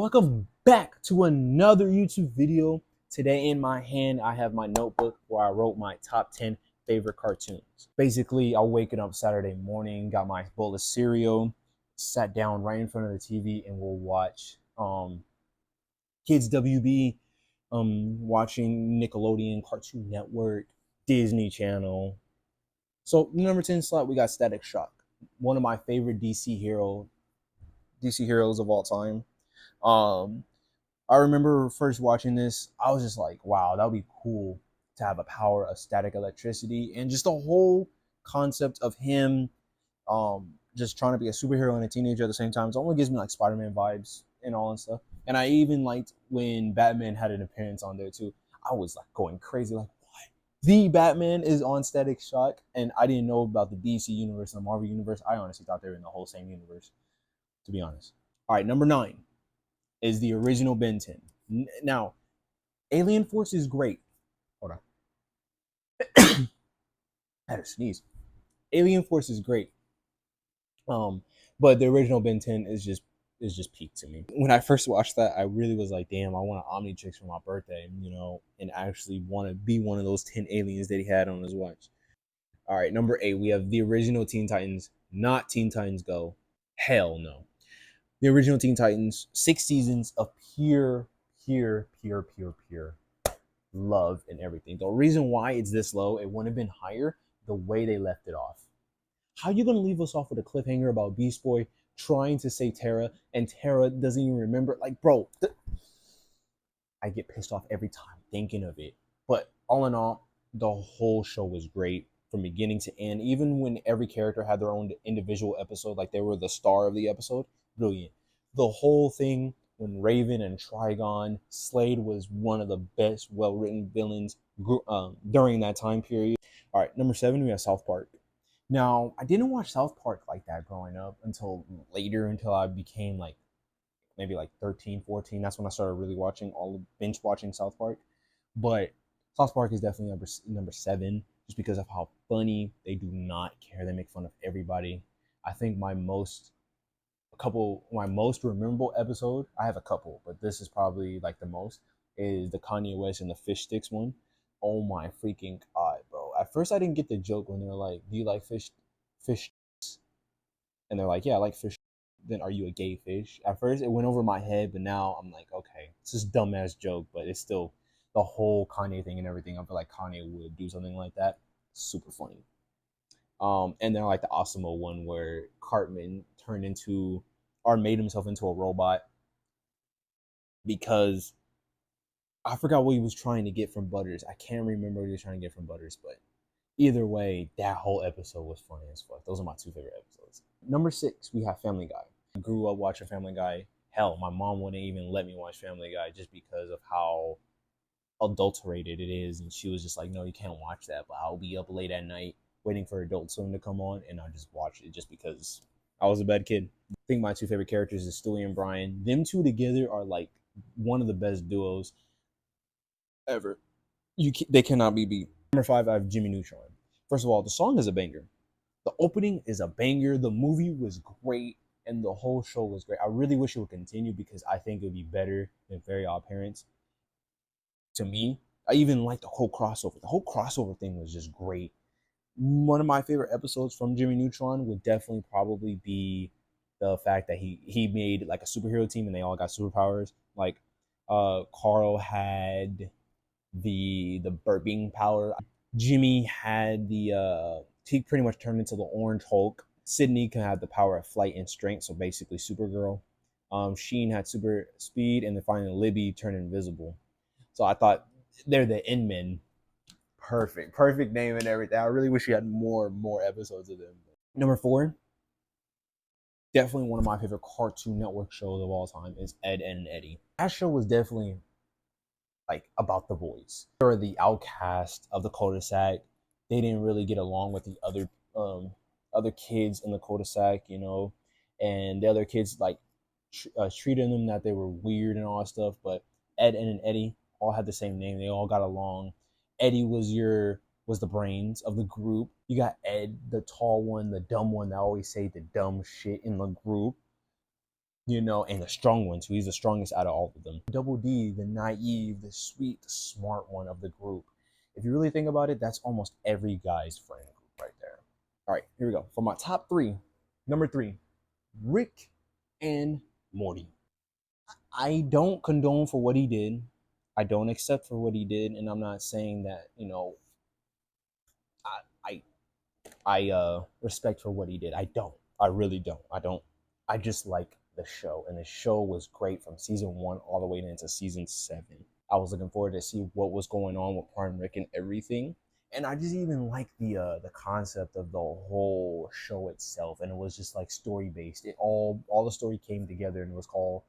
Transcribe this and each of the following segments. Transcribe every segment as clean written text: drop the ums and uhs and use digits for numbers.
welcome back to another YouTube video. Today in my hand, I have my notebook where I wrote my top 10 favorite cartoons. Basically, I waking up Saturday morning, got my bowl of cereal, sat down right in front of the TV, and we'll watch Kids WB, watching Nickelodeon, Cartoon Network, Disney Channel. So number 10 slot, we got Static Shock, one of my favorite DC heroes of all time. Um, I remember first watching this, I was just like, wow, that would be cool to have a power of static electricity, and just the whole concept of him just trying to be a superhero and a teenager at the same time. It almost gives me like Spider-Man vibes and all and stuff. And I even liked when Batman had an appearance on there too. I was like going crazy, like, what? The Batman is on Static Shock, and I didn't know about the DC universe and the Marvel universe. I honestly thought they were in the whole same universe, to be honest. All right, number 9 is the original Ben 10. Now, Alien Force is great. Hold on. I had to sneeze. Alien Force is great. But the original Ben 10 is just peak to me. When I first watched that, I really was like, damn, I want an Omnitrix for my birthday, and actually want to be one of those 10 aliens that he had on his watch. All right, number 8, we have the original Teen Titans, not Teen Titans Go. Hell no. The original Teen Titans, 6 seasons of pure love and everything. The reason why it's this low, it wouldn't have been higher, the way they left it off. How you gonna leave us off with a cliffhanger about Beast Boy trying to save Tara, and Tara doesn't even remember? Like, bro, I get pissed off every time thinking of it. But all in all, the whole show was great from beginning to end. Even when every character had their own individual episode, like they were the star of the episode, brilliant. The whole thing, when Raven and Trigon, Slade was one of the best well-written villains during that time period. All right, number 7, we have South Park. Now, I didn't watch South Park like that growing up until later, until I became like maybe like 13, 14. That's when I started really binge watching South Park. But South Park is definitely number 7, just because of how funny. They do not care. They make fun of everybody. I think my most memorable episode, I have a couple, but this is probably like the most, is the Kanye West and the Fish Sticks one. Oh my freaking god, bro. At first I didn't get the joke when they're like, do you like fish sticks? And they're like, yeah, I like fish. Then are you a gay fish? At first it went over my head, but now I'm like, okay, it's just dumbass joke, but it's still the whole Kanye thing and everything. I feel like Kanye would do something like that. Super funny. And then like the Osimo one where Cartman made himself into a robot because I forgot what he was trying to get from Butters. I can't remember what he was trying to get from Butters, but either way, that whole episode was funny as fuck. Those are my 2 favorite episodes. Number 6, we have Family Guy. I grew up watching Family Guy. Hell, my mom wouldn't even let me watch Family Guy just because of how adulterated it is, and she was just like, no, you can't watch that. But I'll be up late at night waiting for Adult Swim to come on, and I'll just watch it just because I was a bad kid. I think my 2 favorite characters is Stewie and Brian. Them 2 together are like one of the best duos ever. They cannot be beat. Number 5, I have Jimmy Neutron. First of all, the song is a banger. The opening is a banger. The movie was great, and the whole show was great. I really wish it would continue because I think it would be better than Very Odd Parents. To me, I even like the whole crossover. The whole crossover thing was just great. One of my favorite episodes from Jimmy Neutron would definitely probably be the fact that he made like a superhero team and they all got superpowers. Like Carl had the burping power. Jimmy had he pretty much turned into the Orange Hulk. Sydney can have the power of flight and strength, so basically Supergirl. Sheen had super speed, and then finally Libby turned invisible. So I thought they're the Inmen. Perfect name and everything. I really wish we had more episodes of them. Number 4, definitely one of my favorite Cartoon Network shows of all time is Ed, Edd n Eddy. That show was definitely like about the boys. They were the outcast of the cul-de-sac. They didn't really get along with the other kids in the cul-de-sac, and the other kids like treated them that they were weird and all that stuff. But Ed, Edd n Eddy all had the same name. They all got along. Eddie was the brains of the group. You got Ed, the tall one, the dumb one that always say the dumb shit in the group. you know, and the strong one too. He's the strongest out of all of them. Double D, the naive, the sweet, the smart one of the group. If you really think about it, that's almost every guy's friend group right there. All right, here we go. For my top three, number three, Rick and Morty. I don't condone for what he did. I don't accept for what he did, and I'm not saying that, you know, I respect for what he did. I don't. I really don't. I don't. I just like the show, and the show was great from season 1 all the way into season 7. I was looking forward to see what was going on with Prime Rick and everything, and I just even like the concept of the whole show itself, and it was just like story based. It all the story came together, and it was called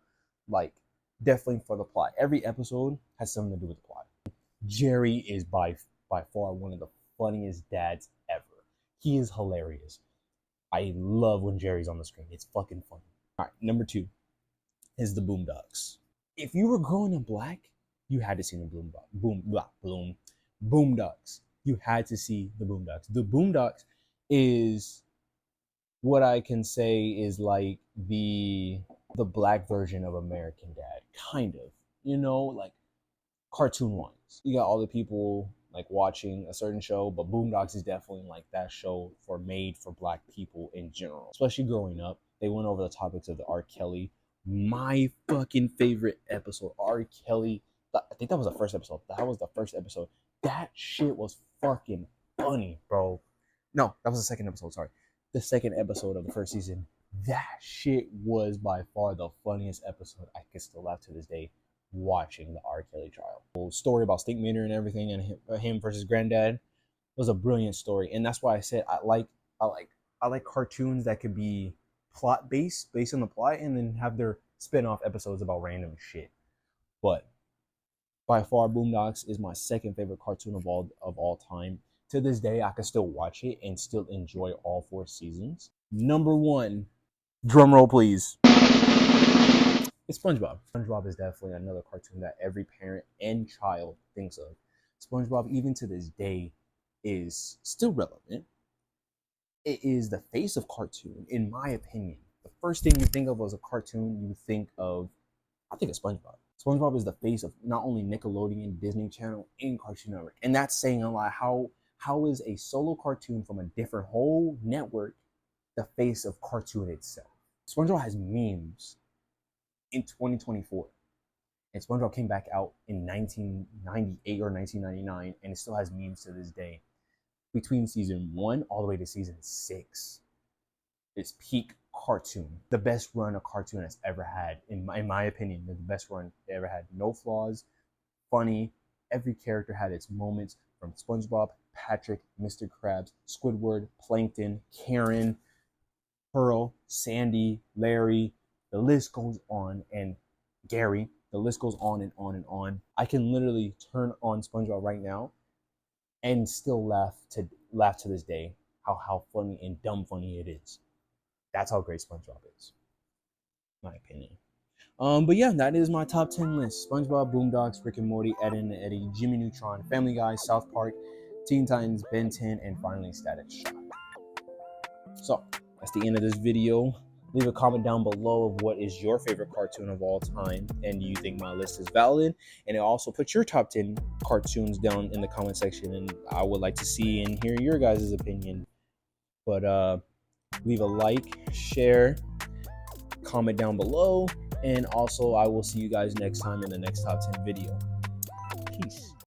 like definitely for the plot. Every episode has something to do with the plot. Jerry is by far one of the funniest dads ever. He is hilarious. I love when Jerry's on the screen. It's fucking funny. All right, number 2 is the Boondocks. If you were growing up black, you had to see the Boondocks. You had to see the Boondocks. The Boondocks is what I can say is like the black version of American Dad, kind of. You know, like cartoon ones. You got all the people like watching a certain show, but Boondocks is definitely like that show made for black people in general. Especially growing up, they went over the topics of the R. Kelly. My fucking favorite episode, R. Kelly. I think that was the first episode. That shit was fucking funny, bro. No, that was the second episode. Sorry, the second episode of the first season. That shit was by far the funniest episode. I can still laugh to this day watching the R. Kelly trial. The story about Stinkmeaner and everything, and him versus Granddad was a brilliant story, and that's why I said I like cartoons that could be plot based on the plot, and then have their spin-off episodes about random shit. But by far, Boondocks is my second favorite cartoon of all time. To this day, I can still watch it and still enjoy all 4 seasons. Number 1, drum roll please. It's SpongeBob. SpongeBob is definitely another cartoon that every parent and child thinks of. SpongeBob, even to this day, is still relevant. It is the face of cartoon, in my opinion. The first thing you think of as a cartoon, you think of, I think of SpongeBob. SpongeBob is the face of not only Nickelodeon, Disney Channel, and Cartoon Network. And that's saying a lot. How is a solo cartoon from a different whole network the face of cartoon itself? SpongeBob has memes in 2024. And SpongeBob came back out in 1998 or 1999, and it still has memes to this day. Between season 1 all the way to season 6, it's peak cartoon. The best run a cartoon has ever had, in my opinion, the best run they ever had. No flaws, funny. Every character had its moments, from SpongeBob, Patrick, Mr. Krabs, Squidward, Plankton, Karen, Pearl, Sandy, Larry. The list goes on, and Gary. The list goes on and on and on. I can literally turn on SpongeBob right now and still laugh to this day how funny and dumb funny it is. That's how great SpongeBob is, in my opinion. But yeah, that is my top 10 list. SpongeBob, Boondocks, Rick and Morty, Ed and Eddie, Jimmy Neutron, Family Guy, South Park, Teen Titans, Ben 10, and finally Static Shock. So that's the end of this video. Leave a comment down below of what is your favorite cartoon of all time, and do you think my list is valid? And also put your top 10 cartoons down in the comment section, and I would like to see and hear your guys' opinion. But leave a like, share, comment down below, and also I will see you guys next time in the next top 10 video. Peace.